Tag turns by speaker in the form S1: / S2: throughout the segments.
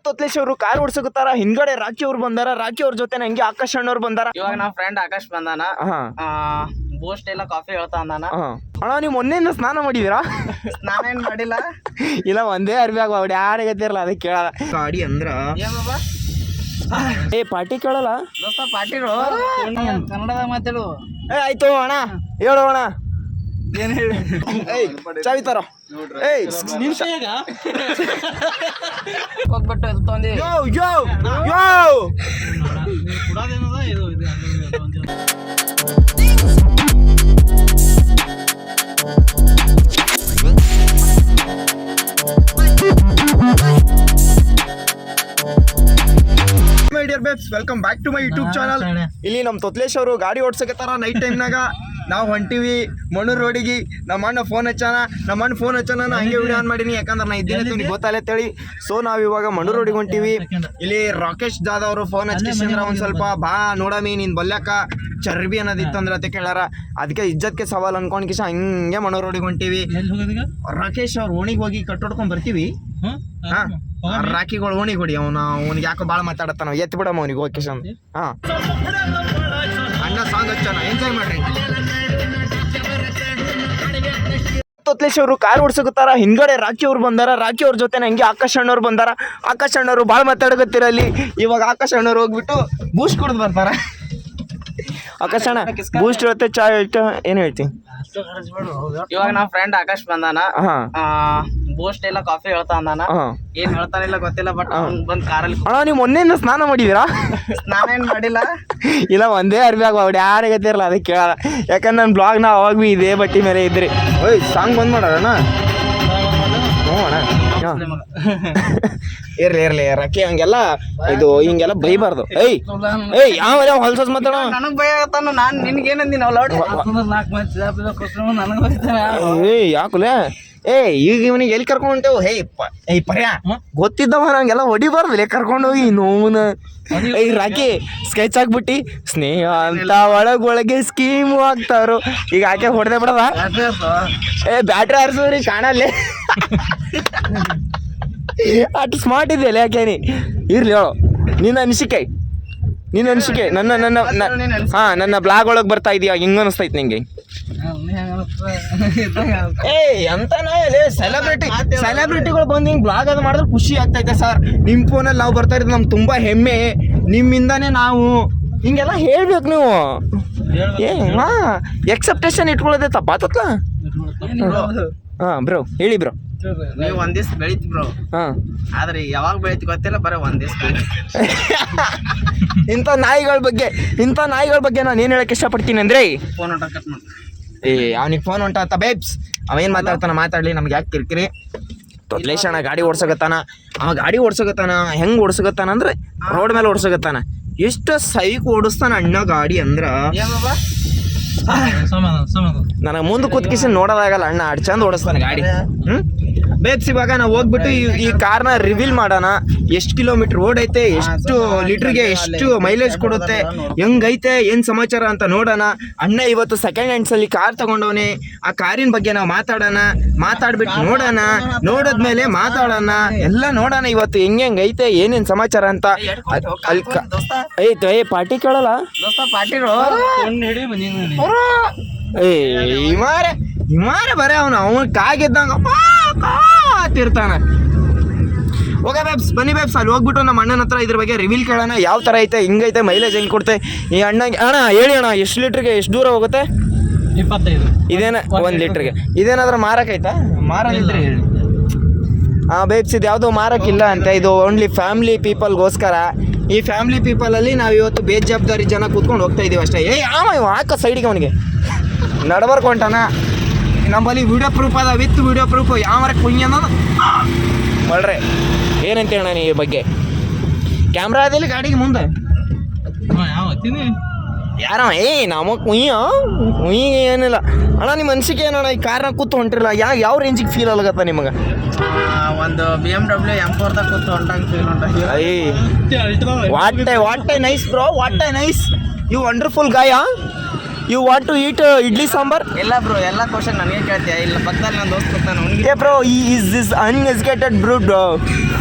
S1: ತೊತ್ಲೇಶ್ ಅವರು ಕಾರ್ ಓಡಿಸಕತ್ತಾರ. ಹಿಂದ್ಗಡೆ ರಾಕಿ ಅವ್ರು ಬಂದಾರ. ರಾಕಿ ಅವ್ರ ಜೊತೆ ಹಂಗೆ ಆಕಾಶ್ ಅಣ್ಣವ್ರು ಬಂದಾರ.
S2: ಇವಾಗ ನಮ್ಮ ಫ್ರೆಂಡ್ ಆಕಾಶ್ ಬಂದಾನ. ಬೂಸ್ಟ್ ಎಲ್ಲ ಕಾಫಿ ಹೇಳ್ತಾ ಅಂದಾನ.
S1: ಅಣ್ಣ ನೀವು ಮೊನ್ನೆಯಿಂದ ಸ್ನಾನ ಮಾಡಿದೀರಾ?
S2: ನಾನೇನ್ ಮಾಡಿಲ್ಲ.
S1: ಇಲ್ಲ ಒಂದೇ ಅರ್ಬಿ ಆಗ ಅವ್ರು ಯಾರು ಗತ್ತಿರಲ್ಲ ಅದಕ್ಕೆ ಕೇಳಲ್ಲ. ಗಾಡಿ ಅಂದ್ರ ಏ ಪಾರ್ಟಿ ಕೇಳಲ್ಲ
S2: ದೋಸ್ತ ಪಾರ್ಟಿರು ಕನ್ನಡದಾಗ ಮಾತಾಡು.
S1: ಆಯ್ತು ಅಣ್ಣ ಹೇಳು ಅಣ್ಣ.
S2: ಏನ್ ಹೇಳಿ
S1: ಚಾವಿ ತರ
S2: ಹೋಗ್ಬಿಟ್ಟು ತಂದಿ
S1: yo yo yo. My dear babes, welcome back to my YouTube channel. ಇಲ್ಲಿ ನಮ್ಮ ತೊತ್ಲೇಶ್ ಅವರು ಗಾಡಿ ಓಡ್ಸಕತ್ತಾರ. ನೈಟ್ ಟೈಮ್ನಾಗ ನಾವು ಹೊಂಟಿವಿ ಮಣ್ಣೂರು ರೋಡಿಗೆ. ನಮ್ಮ ಅಣ್ಣ ಫೋನ್ ಹಚ್ಚಾನ ನಾನು ಹಂಗೆ ವಿಡಿಯೋ ಆನ್ ಮಾಡೀನಿ, ಯಾಕಂದ್ರೆ ನಾ ಇದ್ದೀನಿ ಗೊತ್ತಾಗತ್ತೇಳಿ. ಸೊ ನಾವು ಇವಾಗ ಮಣ್ಣೂರು ರೋಡಿಗೆ ಹೊಂಟಿವಿ. ಇಲ್ಲಿ ರಾಕೇಶ್ ಜಾಧವ್ ಅವರು ಫೋನ್ ಹಚ್ಚಿಸಿದ್ರ ಒಂದು ಸ್ವಲ್ಪ ಬಾ ನೋಡಮಿ ನೀನು ಬಲ್ಯಾಕ ಚರ್ಬಿ ಅನ್ನೋದಿತ್ತು ಅಂದ್ರೆ ಅಂತ ಕೇಳಾರ. ಅದಕ್ಕೆ ಇಜ್ಜತ್ಗೆ ಸವಾಲ್ ಅನ್ಕೊಂಡ್ ಕಿಶ ಹಂಗೆ ಮಣ್ಣೂರು ರೋಡಿಗೆ ಹೊಂಟಿವಿ. ರಾಕೇಶ್ ಅವ್ರ ಓಣಿಗೆ ಹೋಗಿ ಕಟ್ಟೊಡ್ಕೊಂಡ್ ಬರ್ತೀವಿ. ರಾಕಿಗಳು ಓಣಿಗೆ ಹೊಡಿ. ಅವ್ನಿಗೆ ಯಾಕೋ ಭಾಳ ಮಾತಾಡತ್ತ. ನಾವು ಎತ್ತು ಬಿಡಮ್ಮ ಅವ್ನಿಗೆ ಓಕೆ ಹಾ ಅಣ್ಣ ಸಾಂಗ್ ಹಚ್ಚೋಣ, ಎಂಜಾಯ್ ಮಾಡ್ರಿ. ತೊತ್ಲೇಶ್ ಅವರು ಕಾರ್ ಓಡಿಸಕತ್ತಾರ. ಹಿಂದ್ಗಡೆ ರಾಕಿ ಅವ್ರು ಬಂದಾರ. ರಾಕಿ ಅವ್ರ ಜೊತೆ ಹಂಗೆ ಆಕಾಶ್ ಅಣ್ಣವ್ರು ಬಂದಾರ. ಆಕಾಶ್ ಅಣ್ಣವ್ರು ಭಾಳ ಮಾತಾಡಕತ್ತೀರ ಅಲ್ಲಿ. ಇವಾಗ ಆಕಾಶ್ ಅಣ್ಣವ್ರು ಹೋಗ್ಬಿಟ್ಟು ಬೂಸ್ಟ್ ಕುಡ್ದು ಬರ್ತಾರ. ಆಕಾಶ್ ಅಣ್ಣ ಬೂಸ್ಟ್ ಇರುತ್ತೆ, ಚಾ ಇರುತ್ತೆ, ಏನು ಹೇಳ್ತಿ?
S2: ಇವಾಗ ನಮ್ಮ ಫ್ರೆಂಡ್ ಆಕಾಶ್ ಬಂದಾನ. ಬೂಸ್ಟ್ ಎಲ್ಲ ಕಾಫಿ ಹೇಳ್ತಾ ಅಂದಾನ. ಏನ್ ಹೇಳ್ತಾನಿಲ್ಲ ಗೊತ್ತಿಲ್ಲ, ಬಟ್ ಬಂದ್ ಕಾರಲ್ಲಿ.
S1: ಅಣ್ಣ ನೀವು ಮೊನ್ನೆಯಿಂದ ಸ್ನಾನ ಮಾಡಿದೀರಾ?
S2: ನಾನೇನ್ ಮಾಡಿಲ್ಲ.
S1: ಇಲ್ಲ ಒಂದೇ ಅರ್ಬಿ ಆಗ ಅವ್ರು ಯಾರು ಗತ್ತಿರಲ್ಲ ಅದಕ್ಕೆ ಕೇಳಲ್ಲ. ಯಾಕಂದ್ರೆ ನನ್ನ ಬ್ಲಾಗ್ನ ಅವಾಗ ಭೀ ಇದೇ ಬಟ್ಟಿ ಮೇಲೆ ಇದ್ರಿ. ಓಯ್ ಸಾಂಗ್ ಬಂದ್ ಮಾಡೋಣ. ಹ್ಞೂ ಅಣ್ಣ ಇರ್ಲಿ ರಕ್ಕೆ ಹಂಗೆಲ್ಲ ಇದು ಹಿಂಗೆಲ್ಲ ಬೈಬಾರ್ದು. ಏಯ್ ಯಾವ ಹೊಲ್ಸಸ್ ಮಾತಾಡೋ.
S2: ನನಗ್ ಭಯ ಆಗತ್ತಾನ. ನಾನ್ ನಿನ್ಗೇನಂದಿ ನಾವು
S1: ಏಯ್ ಯಾಕುಲೆ ಈಗ ಇವನಿಗೆ ಎಲ್ಲಿ ಕರ್ಕೊಂಡು ಹೊಂಟೇವು? ಏಯ್ ಪರ್ಯಾ ಗೊತ್ತಿದ್ದವ ನಂಗೆಲ್ಲ ಹೊಡಿಬಾರ್ದು ಕರ್ಕೊಂಡು ಹೋಗಿ ನೋವುನ. ಏಯ್ ರಾಕಿ ಸ್ಕೆಚ್ ಹಾಕ್ಬಿಟ್ಟು ಸ್ನೇಹ ಅಂತ ಒಳಗೊಳಗೆ ಸ್ಕೀಮು ಹಾಕ್ತಾರು. ಈಗ ಆಕೆ ಹೊಡೆದೇ ಬಿಡದ. ಬ್ಯಾಟ್ರಿ ಹಾರಿಸೋರಿ ಕಾಣಲ್ಲೇ. ಅಷ್ಟು ಸ್ಮಾರ್ಟ್ ಇದೆಯಲ್ಲ ಯಾಕೇನಿ. ಇರ್ಲಿ ಹೇಳು ನಿನ್ನ ಅನಿಸಿಕೆ. ನನ್ನ ಬ್ಲಾಗ್ ಒಳಗೆ ಬರ್ತಾ ಇದೀಯ, ಹಿಂಗ ಅನಿಸ್ತೈತಿ ನಿಂಗೆ? ಸೆಲೆಬ್ರಿಟಿಗಳು ಬಂದು ಹಿಂಗೆ ಬ್ಲಾಗ್ ಅದು ಮಾಡಿದ್ರೆ ಖುಷಿ ಆಗ್ತೈತೆ ಸರ್. ನಿಮ್ಮ ಫೋನಲ್ಲಿ ನಾವು ಬರ್ತಾ ಇರೋದು ನಮ್ಗೆ ತುಂಬ ಹೆಮ್ಮೆ. ನಿಮ್ಮಿಂದಾನೇ ನಾವು ಹಿಂಗೆಲ್ಲ ಹೇಳ್ಬೇಕು ನೀವು. ಎಕ್ಸೆಪ್ಟೇಷನ್ ಇಟ್ಕೊಳ್ಳೋದೇ ತಪ್ಪಾತತ್ಲ. ಬ್ರೋ ಹೇಳಿ ಬ್ರೋ.
S2: ನೀವು ಒಂದ್ ದಿವ್ಸ ಬೆಳಿತಿ ಬ್ರೋ. ಆದ್ರೆ ಯಾವಾಗ ಬೆಳಿತಿ ಗೊತ್ತಿಲ್ಲ, ಬರೀ ಒಂದ್ ದಿವ್ಸ
S1: ಇಂಥ ನಾಯಿಗಳ ಬಗ್ಗೆ ನಾನು ಏನು ಹೇಳಕ್ ಇಷ್ಟಪಡ್ತೀನಿ ಅಂದ್ರೆ,
S2: ಫೋನ್ ಕಟ್ ಮಾಡಿ
S1: ಅವನಿಗೆ ಫೋನ್ ಹೊಂಟಾತ ಬೇಬ್ಸ್. ಅವೇನು ಮಾತಾಡ್ಲಿ, ನಮ್ಗೆ ಯಾಕೆ ಕಿರಿಕಿರಿ. ತೊತ್ಲೇಶ್ ಅಣ್ಣ ಗಾಡಿ ಓಡ್ಸಕತ್ತಾನ. ಹೆಂಗ್ ಓಡ್ಸಕತ್ತಾನ ಅಂದ್ರೆ ರೋಡ್ ಮೇಲೆ ಓಡ್ಸಕತ್ತಾನ. ಎಷ್ಟು ಸೈಕ್ ಓಡಿಸ್ತಾನ ಅಣ್ಣ ಗಾಡಿ ಅಂದ್ರ ನನಗೆ ಮುಂದೆ ಕೂತ್ಕಿಸಿ ನೋಡೋದಾಗಲ್ಲ. ಅಣ್ಣ ಅಡ್ ಚಂದ ಓಡಿಸ್ತಾನೆ ಗಾಡಿ. ಬೇಬ್ಸ್ ಇವಾಗ ನಾವು ಹೋಗ್ಬಿಟ್ಟು ಈ ಕಾರ್ನ ರಿವೀಲ್ ಮಾಡೋಣ. ಎಷ್ಟು ಕಿಲೋಮೀಟರ್ ಓಡೈತೆ, ಎಷ್ಟು ಲೀಟ್ರಿಗೆ ಎಷ್ಟು ಮೈಲೇಜ್ ಕೊಡುತ್ತೆ, ಹೆಂಗೈತೆ, ಏನು ಸಮಾಚಾರ ಅಂತ ನೋಡೋಣ. ಅಣ್ಣ ಇವತ್ತು ಸೆಕೆಂಡ್ ಹ್ಯಾಂಡ್ಸಲ್ಲಿ ಕಾರ್ ತಗೊಂಡವನೇ. ಆ ಕಾರಿನ ಬಗ್ಗೆ ನಾವು ಮಾತಾಡ್ಬಿಟ್ಟು ನೋಡೋಣ. ನೋಡಿದ್ಮೇಲೆ ಮಾತಾಡೋಣ, ಎಲ್ಲ ನೋಡೋಣ ಇವತ್ತು ಹೆಂಗೈತೆ, ಏನೇನು ಸಮಾಚಾರ ಅಂತ. ಏ ಪಾರ್ಟಿ ಕೇಳಲ್ಲ ಹಿಮಾರ ಬರೇ ಅವನು ಕಾಗಿದ್ದಂಗ ತಿರ್ತಾನ. ಓಕೆ ಬೇಬ್ಸ್ ಬನ್ನಿ ಬೇಬ್ಸ್, ಅಲ್ಲಿ ಹೋಗ್ಬಿಟ್ಟು ನಮ್ಮ ಅಣ್ಣನ ಹತ್ರ ಇದ್ರ ಬಗ್ಗೆ ರಿವೀಲ್ ಕೇಳೋಣ. ಯಾವ ಥರ ಐತೆ, ಹಿಂಗೈತೆ, ಮೈಲೇಜ್ ಹೆಂಗೆ ಕೊಡ್ತೆ ಈ ಅಣ್ಣಗೆ. ಅಣ್ಣ ಹೇಳಿ ಅಣ್ಣ, ಎಷ್ಟು ಲೀಟ್ರಿಗೆ ಎಷ್ಟು ದೂರ ಹೋಗುತ್ತೆ?
S2: 25.
S1: ಇದೇನ 1 ಲೀಟ್ರಿಗೆ ಇದೇನಾದ್ರೂ ಮಾರಕೈತಾ? ಮಾರದಿದ್ರೆ ಹೇಳಿ. ಬೇಬ್ಸ್ ಇದು ಯಾವುದೋ ಮಾರಕ್ಕಿಲ್ಲ ಅಂತ. ಇದು ಓನ್ಲಿ ಫ್ಯಾಮಿಲಿ ಪೀಪಲ್ಗೋಸ್ಕರ. ಈ ಫ್ಯಾಮಿಲಿ ಪೀಪಲಲ್ಲಿ ನಾವು ಇವತ್ತು ಬೇಜವಾಬ್ದಾರಿ ಜನ ಕೂತ್ಕೊಂಡು ಹೋಗ್ತಾ ಇದೀವಿ ಅಷ್ಟೇ. ಹಾಕ ಸೈಡಿಗೆ ಅವನಿಗೆ ನಡ್ಬರ್ಕೊಂಟಾನ. ನಮ್ಮಲ್ಲಿ ವಿಡಿಯೋ ಪ್ರೂಫ್ ಅದ, ವಿತ್ ವಿಡಿಯೋ ಪ್ರೂಫ್. ಯಾವ ಕುಂಜ ಅನ್ನೋದು ಬಳ್ರೆ ಏನಂತ ಹೇಳೋಣ ಈ ಬಗ್ಗೆ. ಕ್ಯಾಮ್ರಾ ಅದಿಲ್ಲ ಗಾಡಿಗೆ ಮುಂದೆ ಯಾರವ? ನಮ್ಮ ಕುಯ್ಯ ಏನಿಲ್ಲ ಅಣ್ಣ. ನಿಮ್ಮ ಅನಿಸಿಕೆ ಏನಣ್ಣ? ಈ ಕಾರ್ನ ಕೂತು ಹೊಂಟಿರಲ್ಲ, ಯಾವ ರೇಂಜಿಗೆ ಫೀಲ್ ಆಗತ್ತ ನಿಮಗೆ?
S2: ಒಂದು BMW M4 ಕೂತು ಹೊಂಟಂಗೆ ಫೀಲ್ ಉಂಟ.
S1: What a nice bro, what a nice. You wonderful guy. You want to eat idli sambar?
S2: ಇಲ್ಲ ಬ್ರೋ, ಎಲ್ಲ ಕ್ವಶನ್ ನನಗೆ ಕೇಳ್ತೀಯ. ಇಲ್ಲ ಪಕ್ಕದಲ್ಲಿ ನನ್ನ ದೋಸ್ತ ಕೂತಾನ,
S1: ಏ bro, is this uneducated bro.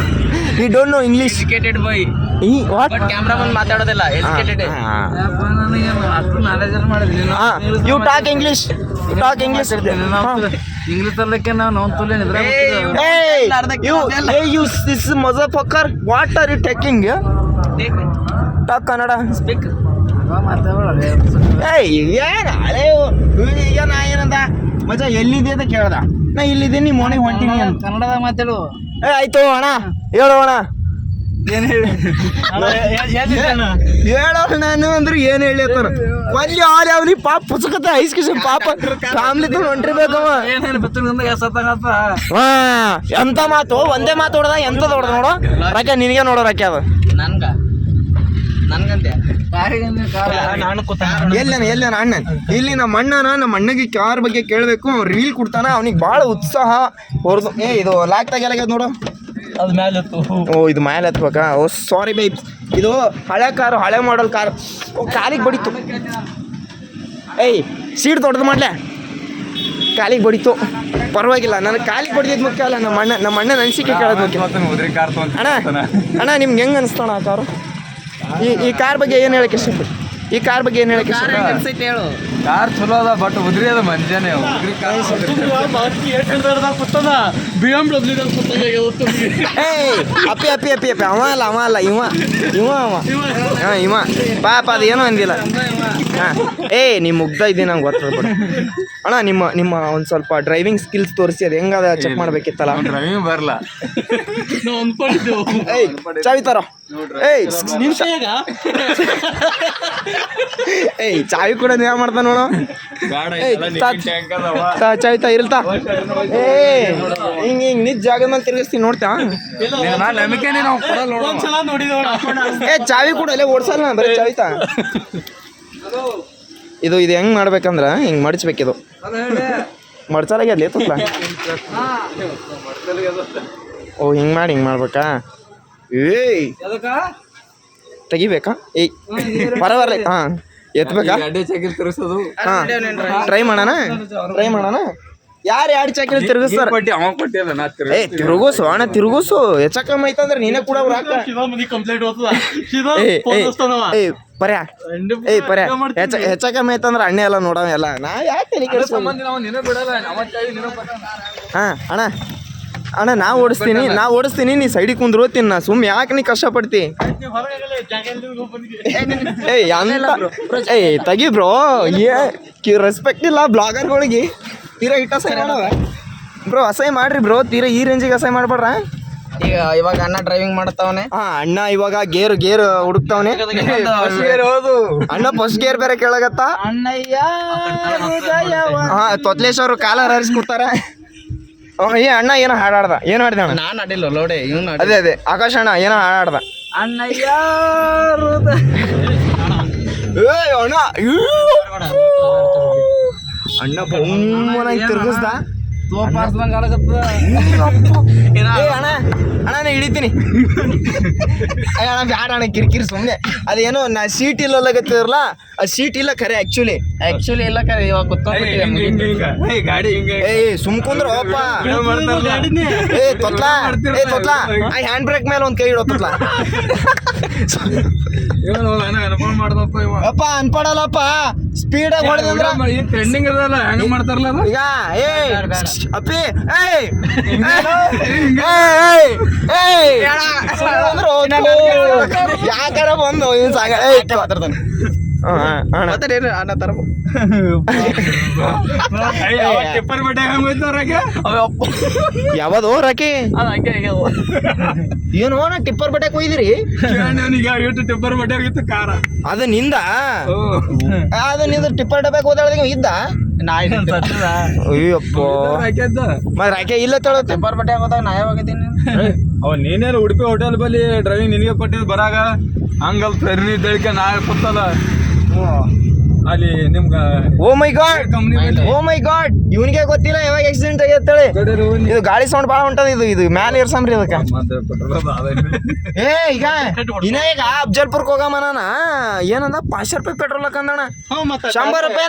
S1: You don't know English.
S2: Educated by
S1: what?
S2: But camera ಬಂದು ಮಾತಾಡೋದಿಲ್ಲ. Educated.
S1: You talk English. You talk English.
S2: English ಅಲ್ಲಕ್ಕೆ ನಾವು
S1: this motherfucker, what are you taking? Talk Kannada.
S2: Speak.
S1: ಏನು ಹಳೆ ಈಗ ನಾ ಏನಂದ ಮಜಾ ಎಲ್ಲಿದೆ ಅಂತ ಕೇಳ್ದ. ನಾ ಇಲ್ಲಿದ್ದೀನಿ ಮೋನಿಗೆ ಹೊಂಟೀನಿ ಅಂತ.
S2: ಕನ್ನಡದಾಗ ಮಾತಾಡು.
S1: ಆಯ್ತು ಅಣ್ಣ, ಹೇಳು ಅಣ್ಣ.
S2: ಏನು ಹೇಳಿ
S1: ಹೇಳೋರು ನಾನು ಅಂದ್ರೆ ಏನು ಹೇಳಿರ್ತಾನ ಅಲ್ಲಿ ಆಲ್ ಯಾವ್ನಿ ಪಾಪ ಪುಸ್ತಕತೆ ಐಸ್ಕಿಸ್ ಪಾಪ ಫ್ಯಾಮ್ಲಿ ತ ಹೊಂಟಿರ್ಬೇಕವ. ಹಾ ಎಂತ ಮಾತು, ಒಂದೇ ಮಾತು ಹೊಡೆದ ಎಂತದ ಹೊಡೆದ ನೋಡು ರಾಕೆ, ನಿನಗೆ ನೋಡೋ ರಾಕೆ ಅದು
S2: ನನ್ಗಂತೆ
S1: ಎಲ್ಲೇನ ಅಣ್ಣ ಇಲ್ಲಿ ನಮ್ಮ ಅಣ್ಣಗೆ ಕಾರ್ ಬಗ್ಗೆ ಕೇಳಬೇಕು. ಅವ್ನು ರಿವೀಲ್ ಕೊಡ್ತಾನ, ಅವ್ನಿಗೆ ಭಾಳ ಉತ್ಸಾಹ ಹೊರದು. ಇದು ಲಾಕ್ ತೆಗಿಯಲಾಗ್ಯದ ನೋಡು.
S2: ಅದು ಮೇಲೆ
S1: ಓ ಇದು ಮೇಲೆ ಹತ್ಬೇಕಾ? ಓ ಸಾರಿ ಬೈ, ಇದು ಹಳೆ ಕಾರು, ಹಳೆ ಮಾಡಲ್ ಕಾರ್. ಓ ಕಾಲಿಗೆ ಬಡಿತು. ಸೀಟ್ ದೊಡ್ಡದು ಮಾಡ್ಲೆ, ಕಾಲಿಗೆ ಬಡಿತು. ಪರವಾಗಿಲ್ಲ, ನನಗೆ ಕಾಲಿಗೆ ಬಡಿದಿದ್ದು ಮುಖ್ಯ ಅಲ್ಲ, ನಮ್ಮ ಅಣ್ಣನ ಅನಿಸಿಕೆ ಕೇಳೋದು ಮುಖ್ಯ. ಅಣ್ಣ ನಿಮ್ಗೆ ಹೆಂಗೆ ಅನಿಸ್ತಾಣ ಆ ಕಾರು? ಈ ಕಾರ್ ಬಗ್ಗೆ ಏನು ಹೇಳಕ್ಕೆ ಇಷ್ಟಪಟ್ಟು? ಈ ಕಾರ್ ಬಗ್ಗೆ ಏನು ಹೇಳಕ್ಕೆ ಇಷ್ಟಪಟ್ಟು?
S2: ಹೇಳು.
S3: ಕಾರ್ ಚಲೋ ಅದ, ಬಟ್ ಉದ್ರಿ ಅದ ಮಂಜಾನೆ.
S1: ಅಪ್ಪಿ ಅಪ್ಪಿ ಅಪ್ಪಿ ಅಪ್ಪಿ ಅವ ಅಲ್ಲ ಇವ ಪಾಪ ಅದು ಏನೋ ಅಂದಿಲ್ಲ. ಹಾಂ ನೀವು ಮುಗ್ಧ ಇದ್ದೀನಿ ನಂಗೆ ಗೊತ್ತದ ಬಿಡು. ಅಣ್ಣ ನಿಮ್ಮ ಒಂದು ಸ್ವಲ್ಪ ಡ್ರೈವಿಂಗ್ ಸ್ಕಿಲ್ಸ್ ತೋರಿಸಿ, ಅದು ಹೆಂಗದ ಚೆಕ್ ಮಾಡ್ಬೇಕಿತ್ತಲ್ಲ.
S3: ಡ್ರೈವಿಂಗ್ ಬರಲ್ಲ.
S1: ಚಾವಿ ತರ. ಚಾವಿ ಕೂಡ ನೀವ್ ಮಾಡ್ತಾನ ನೋಡು. ಚಾವಿ ತಾ ಇರ್ತಾ ಹಿಂಗ್ ನಿಜ ಜಾಗದ ಮೇಲೆ ತಿರುಗಿಸ್ತೀನಿ ನೋಡ್ತಾ. ಚಾವಿ ಕೂಡ ಅಲ್ಲೇ ಓಡ್ಸಲ್ಲ, ಬರೀ ಚಾವಿ ತಾ. ಇದು ಹೆಂಗ್ ಮಾಡ್ಬೇಕಂದ್ರ ಹಿಂಗ್ ಮಡಚ್ಬೇಕಿದು. ಮಡ್ಚಲಾಗ್ಯದ್ಲಿ ತುಪ್ಪ. ಓ ಹಿಂಗ್ ಮಾಡ್ಬೇಕಾ? ತೆಗಿಬೇಕಾ? ಪರವಾಗಿಲ್ಲ. ಹಾಂ ಎತ್ಬೇಕಾ? ಹಾಂ ಟ್ರೈ ಮಾಡೋಣ. ಯಾರು ಎರಡು ಚಾಕಿ ತಿರುಗಿಸ್ತಾರ? ತಿರುಗಿಸು ಅಣ್ಣ, ತಿರುಗಿಸು. ಹೆಚ್ಚ ಕಮ್ಮಿ ಐತಂದ್ರೆ ನೀನೇ ಕೂಡ ಪರ್ಯಾ ಹೆಚ್ಚ ಕಮ್ಮಿ ಐತಂದ್ರೆ ಅಣ್ಣ ಎಲ್ಲ ನೋಡವ ಎಲ್ಲ. ನಾ ಯಾಕೆ ತಲೆ ಕೆಡಿಸ್ಕೊಂಡು? ಹಾಂ ಅಣ್ಣ ನಾ ಓಡಿಸ್ತೀನಿ, ನೀ ಸೈಡಿಗೆ ಕುಂದ್ರು ಓದ್ತೀನಿ. ನಾ ಸುಮ್ಮನೆ ಯಾಕೆ ನೀ ಕಷ್ಟಪಡ್ತಿ? ತೆಗಿ ಬ್ರೋ, ರೆಸ್ಪೆಕ್ಟ್ ಇಲ್ಲ ಬ್ಲಾಗರ್ಗಳಿಗೆ. ತೀರಾ ಇಟ್ಟು ಅಸಹ್ಯ ಮಾಡವ ಬ್ರೋ, ಅಸಹ್ಯ ಮಾಡ್ರಿ ಬ್ರೋ. ತೀರಾ ಈ ರೇಂಜಿಗೆ ಅಸಹ್ಯ ಮಾಡ್ಬೇಡ್ರ.
S2: ಇವಾಗ ಅಣ್ಣ ಡ್ರೈವಿಂಗ್ ಮಾಡ್ತಾವನೆ.
S1: ಅಣ್ಣ ಇವಾಗ ಗೇರ್ ಹುಡುಕ್ತಾವನೆ. ಅಣ್ಣ ಫಸ್ಟ್ ಗೇರ್ ಬೇರೆ ಕೇಳಗತ್ತ. ತೊತ್ಲೇಶ್ವರು ಕಾಲರ್ ಹರಿಸ್ಕೊಡ್ತಾರ. ಅಣ್ಣ ಏನೋ ಹಾಡಾಡ್ದ. ಏನು ಹಾಡ್ದ ಅಣ್ಣ?
S2: ನಾನು ಆಡಿಲ್ಲ ಲೋಡೆ, ಇವನು
S1: ಅದೇ ಆಕಾಶ ಅಣ್ಣ ಏನೋ ಹಾಡಾಡ್ದ.
S2: ಅಣ್ಣಯ್ಯ
S1: ಅಣ್ಣ ಬೊಮ್ಮನ ತಿರ್ಗಿಸ್ದ. ಅಣ್ಣ ನಾ ಹಿಡಿತೀನಿ. ಅಣ್ಣ ಬ್ಯಾಡ ಅಣ್ಣ, ಕಿರಿಕಿರಿ ಸುಮ್ಮನೆ. ಅದೇನೋ ನಾ ಸೀಟ್ ಇಲ್ಲಗತ್ತಿರಲ್ಲ, ಆ ಸೀಟ್ ಇಲ್ಲ ಖರೆ. ಆಕ್ಚುಲಿ
S2: ಇಲ್ಲ ಕರೆ. ಇವಾಗ
S1: ಸುಮ್ಕುಂದ್ರ ಅಪ್ಪ. ತೊತ್ಲಾ ಆ ಹ್ಯಾಂಡ್ ಬ್ರೇಕ್ ಮೇಲೆ ಒಂದು ಕೈ ಇಡೋ ತೊತ್ಲಾ. ಅಪ್ಪ ಅನ್ಪಡಲ್ಲಪ್ಪ, ಸ್ಪೀಡಾಗಿ ಹೊಡೆದಂದ್ರ
S3: ಟ್ರೆಂಡಿಂಗ್ ಇರಲ್ಲ. ಹೆಂಗ ಮಾಡ್ತಾರಲ್ಲ
S1: ಈಗ. ಅಪ್ಪಿ ಯಾಕಾರ ಬಂದು ಸಾಗ ಮಾತಾಡ್ತಾನೆ.
S2: ಅಣ್ಣ ತರ
S1: ಯಾವದು ರಾಕಿ? ಏನು ನಾ ಟಿಪ್ಪರ್ ಬಟ್ಟೆಗೆ ಹೋಯ್ದಿರಿ?
S3: ಟಿಪ್ಪರ್ ಬಟ್ಟೆ ಹೋಗಿತ್ತು ಕಾರ.
S1: ಅದು ನಿಂದ ಟಿಪ್ಪರ್ ಡಬ್ಬಕ್ಕೆ ಹೋದಾಳ ಇದ್ದ. ಅಯ್ಯಪ್ಪ ರಾಕೆ ಇಲ್ಲ ತಳ.
S2: ಟಿಪ್ಪರ್ ಬಟ್ಟೆ ಹೋದಾಗ ನಾ ಯಾವಾಗಿದ್ದೀನಿ?
S3: ನೀನೇನು ಉಡುಪಿ ಹೋಟೆಲ್ ಬಲ್ಲಿ ಡ್ರೈವಿಂಗ್ ನಿನಗೆ ಕೊಟ್ಟಿದ್ದು ಬರಾಗ ಹಂಗಲ್ ಸರಿ ದಳಿಕೆ ನಾ ಕೊತ್ತಲ್ಲ ಅಲ್ಲಿ ನಿಮ್ಗ.
S1: ಓ ಮೈ ಗಾಡ್ ಇವನಿಗೆ ಗೊತ್ತಿಲ್ಲ ಯಾವಾಗ ಆಕ್ಸಿಡೆಂಟ್ ಆಗೈತೇಳಿ. ಇದು ಗಾಳಿ ಸೌಂಡ್ ಭಾಳ ಹೊಂಟದ. ಇದು ಮ್ಯಾಲೆ ಇರ್ಸಂಬ್ರಿ ಅದಕ್ಕೆ. ಈಗ ಅಫ್ಜಲ್ಪುರ್ಗೆ ಹೋಗಮನ ಏನಂದ 500 ರೂಪಾಯಿ ಪೆಟ್ರೋಲ್ ಅಂದಣ. 100 ರೂಪಾಯಿ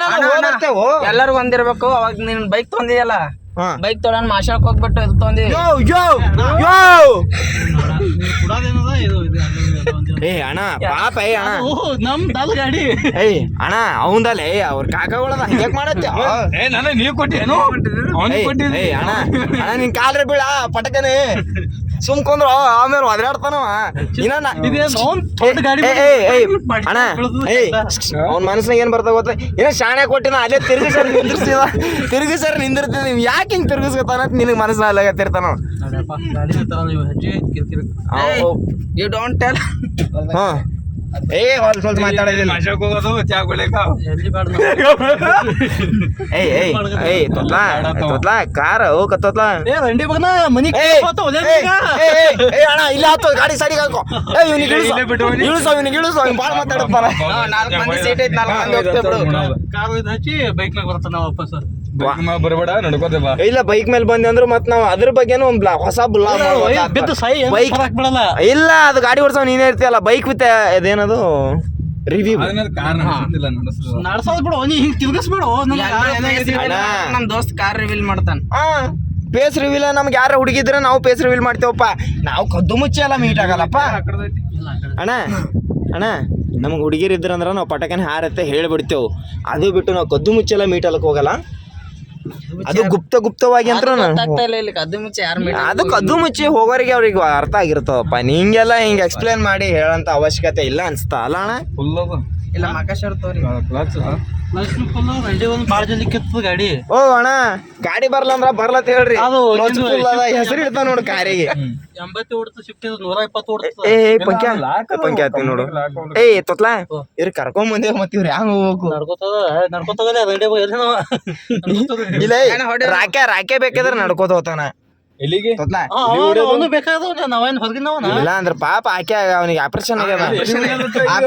S2: ಎಲ್ಲರಿಗೂ ಒಂದಿರ್ಬೇಕು. ಅವಾಗ ನೀನ್ ಬೈಕ್ ತೊಂದಿಯಲ್ಲ,
S1: ಹಾ.
S2: ಬೈಕ್ ತೊಗೊಂಡ್ ಮಾಶಾಕ್ ಹೋಗ್ಬಿಟ್ಟು ಇದು ತೊಗೊಂಡಿ
S1: ಯೋ ಯೋ ಯೋ ಏ ಅಣ್ಣ ಪಾಪ ಏ ಅಣ್ಣ
S2: ನಮ್ ಗಾಡಿ
S1: ಏಯ್ ಅಣ್ಣ ಅವಂದಲ್ಲೇ ಅವ್ರ ಕಾಕಗಳದ ಹಂಗೆ ಮಾಡತ್ತೆ
S3: ಏ ನಾನು ನೀವು ಕೊಟ್ಟೇನು ಅವ್ನಿಗೆ ಕೊಟ್ಟಿದ್ದೆ
S1: ಏಯ್ ಅಣ್ಣ ಅಣ್ಣ ನಿನ್ ಕಾಲ್ರೆ ಬೀಳ ಪಟಕನೆ ಸುಮ್ಕೊಂಡ್ರು ಆಮೇಲೆ ಒದರಾಡ್ತಾನವ ಅಣ್ಣ ಏಯ್ ಅವ್ನ ಮನಸ್ಸಿನಾಗ ಏನ್ ಬರ್ತಾವ ಗೊತ್ತ ಏನೋ ಶಾಣೆ ಕೊಟ್ಟಿನ ಅಲ್ಲೇ ತಿರುಗಿ ಸರ್ ನಿಂದಿರ್ತಿದ್ ನೀವ್ ಯಾಕೆ ಹಿಂಗ್ ತಿರ್ಗಿಸ್ಕೊತಾನ ನಿನಗ್ ಮನಸ್ಸಿನ ಅಲ್ಲಾಗತ್ತಿರ್ತಾನ
S2: ಯು ಡೋಂಟ್ ಟೆಲ್
S1: ಹಾ ಏ ಸ್ವಲ್ಪ ಮಾತಾಡೋದಿಲ್ಲ
S3: ಮಜಾಕ್ ಹೋಗೋದು ಚಾ ಕುಡಿಯಕ
S1: ಏಯ್ ಏಯ್ ಏಯ್ ತೊತ್ಲಾ ಕಾರ ಹೋಗತ್ತೋತ್ಲಾ ಅಣ್ಣ ಇಲ್ಲ ಹತ್ತೋ ಗಾಡಿ ಸೈಡಿಗೆ ಹಾಕೋ ಇವ್ನಿಗೆ ಇಳಿಸೋ ಅವ್ನು ಭಾಳ ಮಾತಾಡುತ್ತಾನ
S2: 4 ಮಂದಿ ಸೀಟ್ ಐತಿ 4 ಮಂದಿ ಹೋಗ್ತೇವೆ ಬಿಡು
S4: ಕಾರು ಹಚ್ಚಿ ಬೈಕ್ ನಾಗ ಬರ್ತಾನ ವಾಪಸ್
S3: ಬರಬೇಡ ನಡ್ಕೋತೆ ಬಾ
S1: ಇಲ್ಲ ಬೈಕ್ ಮೇಲೆ ಬಂದೆ ಅಂದ್ರೆ ಮತ್ ನಾವ್ ಅದ್ರ ಬಗ್ಗೆನೂ ಒಂದ್ ಹೊಸ
S4: ಬಿದ್ದು ಸಾಯಿ
S1: ಬೈಕ್
S4: ಬಿಡಲ್ಲ
S1: ಇಲ್ಲ ಅದು ಗಾಡಿ ಓಡಿಸೋ ನೀನೇ ಇರ್ತೀಯಲ್ಲ ಬೈಕ್ ವಿತ್ ಅದೇನದು ರಿವ್ಯೂ
S3: ಆದ್ಮೇಲೆ ಕಾರ್ ನಡೆಸಿಲ್ಲ ನಡೆಸೋದು
S4: ನಡ್ಸೋದ್ ಬಿಡು ನೀ ಹಿಂಗ್ ತಿರ್ಗಿಸ್ಬಿಡು
S2: ನಮ್ ದೋಸ್ತ್ ಕಾರ್ ರಿವೀಲ್ ಮಾಡ್ತಾನ
S1: ಪೇಸ್ ರಿವೀಲ್ ನಮ್ಗೆ ಯಾರ ಹುಡುಗಿದ್ರೆ ನಾವು ಪೇಸ್ ರಿವೀಲ್ ಮಾಡ್ತೇವಪ್ಪ ನಾವು ಕದ್ದು ಮುಚ್ಚಿ ಎಲ್ಲ ಮೀಟ್ ಆಗಲ್ಲಪ್ಪ ಅಣ್ಣ ಅಣ್ಣ ನಮ್ಗೆ ಹುಡುಗಿರು ಇದ್ರಂದ್ರೆ ನಾವು ಪಟಕನ ಹಾರತ್ತೆ ಹೇಳ್ಬಿಡ್ತೇವೆ ಅದು ಬಿಟ್ಟು ನಾವು ಕದ್ದು ಮುಚ್ಚೆಲ್ಲ ಮೀಟ್ ಅಲ್ಲಕ್ಕೆ ಹೋಗಲ್ಲ ಅದು ಗುಪ್ತವಾಗಿ ಅಂತ
S2: ಕದ್ದು ಮುಚ್ಚಿ ಯಾರು
S1: ಅದು ಕದ್ದು ಮುಚ್ಚಿ ಹೋಗೋರಿಗೆ ಅವ್ರಿಗೆ ಅರ್ಥ ಆಗಿರ್ತವಪ್ಪ ನಿಂಗೆಲ್ಲ ಹಿಂಗೆ ಎಕ್ಸ್ಪ್ಲೇನ್ ಮಾಡಿ ಹೇಳೋಂಥ ಅವಶ್ಯಕತೆ ಇಲ್ಲ ಅನ್ಸ್ತಾ ಅಲ್ಲ ಅಣ್ಣ
S3: ಫುಲ್ ಅದು
S2: ಇಲ್ಲ ಮಕಶರ್ ತೋರಿ
S3: ಕ್ಲಚ್
S4: ರಂಡಿ ಒಂದು ಭಾಳ ಜಲ್ದಿ ಕಿತ್ತು ಗಾಡಿ
S1: ಓ ಅಣ್ಣ ಗಾಡಿ ಬರ್ಲಂದ್ರ ಬರ್ಲತ್ ಹೇಳ್ರಿ
S4: ಅದು
S1: ಹೆಸರು ಇಡ್ತಾವ ನೋಡು ಕಾರಿಗೆ
S4: 80 ಓಡ್ತು ಶಿಫ್ಟ್ 120 ಓಡ್ತು
S1: ಏ ಪಂಕ್ಯ ಆತಿ ನೋಡು ಏ ತೊತ್ಲಾ ಇವ್ರ ಕರ್ಕೊಂಡ್ ಬಂದೇವ್ ಮತ್ ಇವ್ರ ಹ್ಯಾಂಗ ಹೋಗ್ಬೇಕು
S4: ನಡ್ಕೋತೋಗಲ್ಲ ರಂಡಿ
S1: ಇಲ್ಲ ರಾಕೆ ಬೇಕಾದ್ರೆ ನಡ್ಕೋತ ಹೋತಾನ
S3: ಎಲ್ಲಿಗೆ
S1: ತೊತ್ಲಾ
S4: ಅವನು ಬೇಕಾದ ನಾವೇನ್ ಹೊರಗಿನವನ
S1: ಇಲ್ಲ ಅಂದ್ರೆ ಪಾಪ ಆಕೆ ಅವನಿಗೆ ಆಪರೇಷನ್ ಆಗ್ಯದ
S3: ಲಾರಿ ಅದ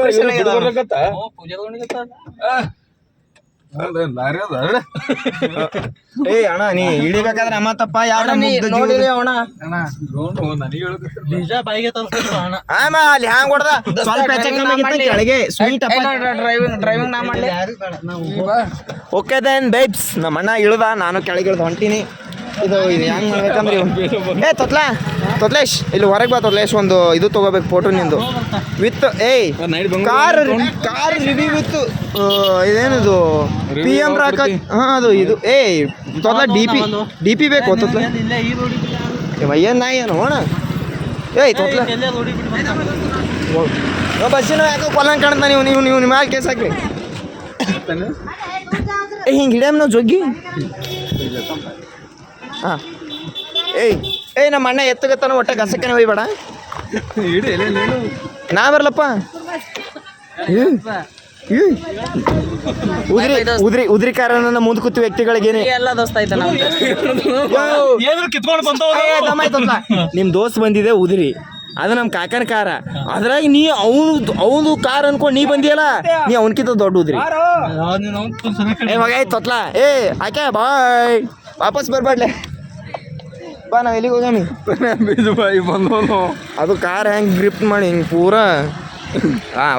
S1: ಏ ಅಣ್ಣ ನೀ ಇಳಿಬೇಕಾದ್ರೆ ಅಮ್ಮತ್ತಪ್ಪ ಯಾರ
S2: ನೋಡಿರಿ ಅವಣ
S3: ನನಗೆ
S4: ನಿಜ ಬಾಯಿಗೆ ಅಣ್ಣ
S1: ಆಮ ಅಲ್ಲಿ ಹ್ಯಾಂಗ್ ಹೊಡ್ದ ಸ್ವಲ್ಪ ಕೆಳಗೆ ಸ್ವೀಟ್
S2: ಡ್ರೈವಿಂಗ್ ನಾ ಮಾಡ್ಲಿ
S1: ಓಕೆ ದೆನ್ ಬೇಬ್ಸ್ ನಮ್ಮ ಅಣ್ಣ ಇಳ್ದ ನಾನು ಕೆಳಗೆ ಇಳ್ದು ಹೊಂಟೀನಿ ಇದು ಹೆಂಗ್ ಮಾಡ್ಬೇಕಂದ್ರೆ ಏ ತೊತ್ಲೇಶ್ ಇಲ್ಲಿ ಹೊರಗೆ ಬಾ ತೊತ್ಲೇಶ್ ಒಂದು ಇದು ತಗೋಬೇಕು ಫೋಟೋ ನಿಂದು ವಿತ್ ಏಯ್ ಕಾರ್ ರಿವ್ಯೂ ವಿತ್ ಇದೇನಿದು PM ರಾಕ ಹಾ ಅದು ಇದು ಏಯ್ ತೊತ್ಲ ಡಿ ಪಿ ಬೇಕು ತೊತ್ಲ ಏನ್ ನಾಯಿ ಏನು ಅಣ್ಣ ಏಯ್ ತೊತ್ಲ ಬಸ್ಸಿನ ಯಾಕೋ ಕೊಲ್ಲಂಗೆ ಕಾಣ್ತಾ ನೀವು ನಿಮ್ಮ ಮ್ಯಾಲೆ ಕೇಸ್ ಹಾಕಿ ಏ ಹಿಂಗೆ ಹಿಡಿಯಮ್ ನಾವು ಜೊಗ್ಗಿ ಹಾಂ ಏಯ್ ನಮ್ಮ ಅಣ್ಣ ಎತ್ತಗತ್ತಾನ ಒಟ್ಟ ಗಸಕ್ಕನೆ ಹೋಯ್ಬೇಡ ನಾ ಬರ್ಲಪ್ಪ ಉದ್ರಿ ಕಾರಣ ಮುಂದೆ ಕೂತು ವ್ಯಕ್ತಿಗಳಿಗೇನೆ
S2: ಎಲ್ಲ ದೋಸ್ತ ಐತ
S4: ಕಿತ್ಕೊಂಡು ಬಂದವ
S1: ನಿಮ್ ದೋಸ್ತ್ ಬಂದಿದೆ ಉದ್ರಿ ಅದು ನಮ್ಮ ಕಾಕನ ಕಾರ ಅದ್ರಾಗ ನೀ ಅವನು ಕಾರ್ ಅನ್ಕೊಂಡು ನೀ ಬಂದಿಯಲ್ಲ ನೀ ಅವನ್ಕಿಂತ ದೊಡ್ಡ ಉದ್ರಿ ತೊತ್ಲ ಏ ಆಕೆ ಬಾಯ್ ವಾಪಸ್ ಬರ್ಬಾಡ್ಲೆ ಬಾ ನಾವ್ ಎಲ್ಲಿಗೆ ಹೋಗಾಮಿ ಅದು ಕಾರ್ ಹೆಂಗೆ ಗ್ರಿಪ್ ಮಾಡಿ ಹಿಂಗೆ ಪೂರಾ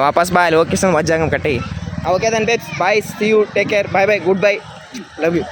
S1: ವಾಪಸ್ ಬಾ ಅಲ್ಲಿ ಓಕೆ ಸರ್ ವಜ್ಜಾಗಮ್ ಕಟ್ಟಿ okay then babes bye see you take care bye goodbye love you